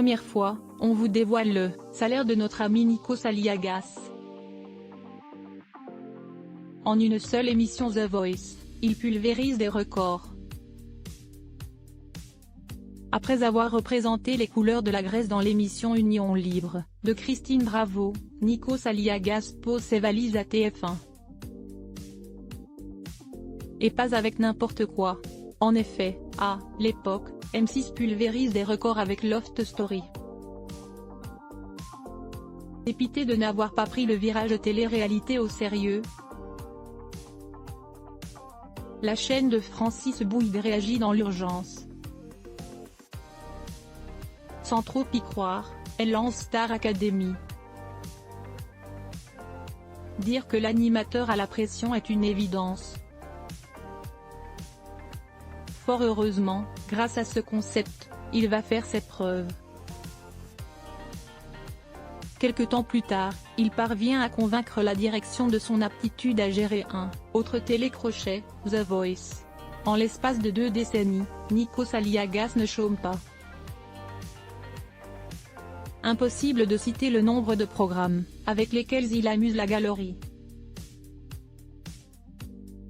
première fois, on vous dévoile le salaire de notre ami Nikos Aliagas. En une seule émission The Voice, il pulvérise des records. Après avoir représenté les couleurs de la Grèce dans l'émission Union Libre, de Christine Bravo, Nikos Aliagas pose ses valises à TF1. Et pas avec n'importe quoi. En effet, à l'époque, M6 pulvérise des records avec Loft Story. Dépité de n'avoir pas pris le virage télé-réalité au sérieux, la chaîne de Francis Bouygues réagit dans l'urgence. Sans trop y croire, elle lance Star Academy. Dire que l'animateur a la pression est une évidence. Fort heureusement, grâce à ce concept, il va faire ses preuves. Quelque temps plus tard, il parvient à convaincre la direction de son aptitude à gérer un autre télécrochet, The Voice. En l'espace de 2 décennies, Nikos Aliagas ne chôme pas. Impossible de citer le nombre de programmes avec lesquels il amuse la galerie.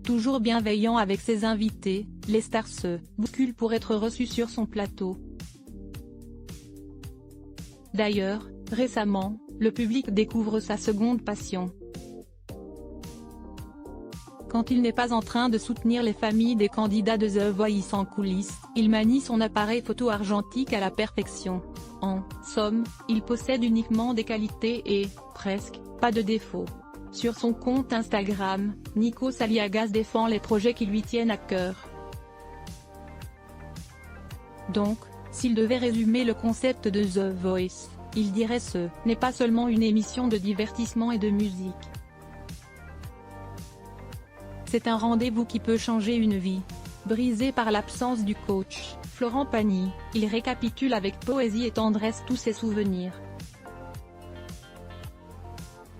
Toujours bienveillant avec ses invités, les stars se bousculent pour être reçus sur son plateau. D'ailleurs, récemment, le public découvre sa seconde passion. Quand il n'est pas en train de soutenir les familles des candidats de The Voice en coulisses, il manie son appareil photo argentique à la perfection. En somme, il possède uniquement des qualités et, presque, pas de défauts. Sur son compte Instagram, Nikos Aliagas défend les projets qui lui tiennent à cœur. Donc, s'il devait résumer le concept de The Voice, il dirait ce n'est pas seulement une émission de divertissement et de musique. C'est un rendez-vous qui peut changer une vie. Brisé par l'absence du coach, Florent Pagny, il récapitule avec poésie et tendresse tous ses souvenirs.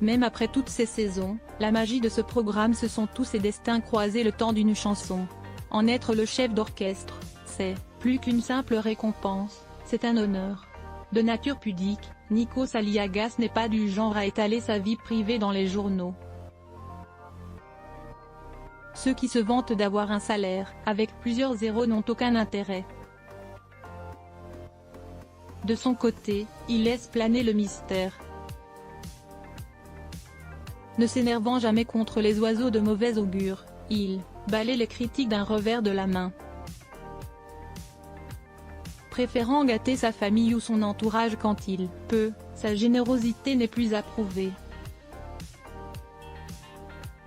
Même après toutes ces saisons, la magie de ce programme, ce sont tous ses destins croisés le temps d'une chanson. En être le chef d'orchestre, c'est plus qu'une simple récompense, c'est un honneur. De nature pudique, Nikos Aliagas n'est pas du genre à étaler sa vie privée dans les journaux. Ceux qui se vantent d'avoir un salaire, avec plusieurs zéros, n'ont aucun intérêt. De son côté, il laisse planer le mystère. Ne s'énervant jamais contre les oiseaux de mauvais augure, il balaie les critiques d'un revers de la main. Préférant gâter sa famille ou son entourage quand il peut, sa générosité n'est plus approuvée.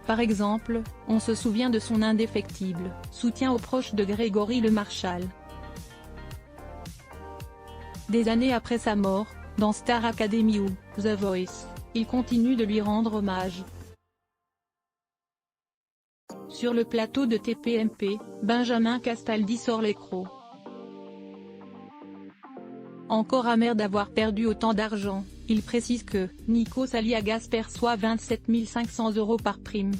Par exemple, on se souvient de son indéfectible soutien aux proches de Grégory Le Marchal. Des années après sa mort, dans Star Academy ou The Voice, il continue de lui rendre hommage. Sur le plateau de TPMP, Benjamin Castaldi sort les crocs. Encore amer d'avoir perdu autant d'argent, il précise que Nikos Aliagas perçoit 27 500 € par prime.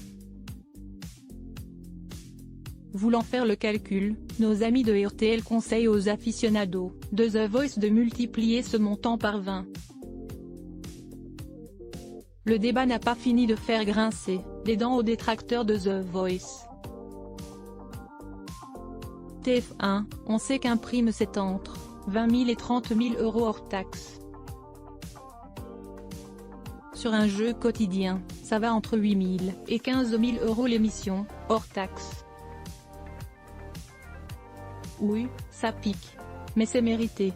Voulant faire le calcul, nos amis de RTL conseillent aux aficionados de The Voice de multiplier ce montant par 20. Le débat n'a pas fini de faire grincer des dents aux détracteurs de The Voice. TF1, on sait qu'un prime c'est entre 20 000 et 30 000 € hors taxe. Sur un jeu quotidien, ça va entre 8 000 et 15 000 € l'émission, hors taxe. Oui, ça pique. Mais c'est mérité.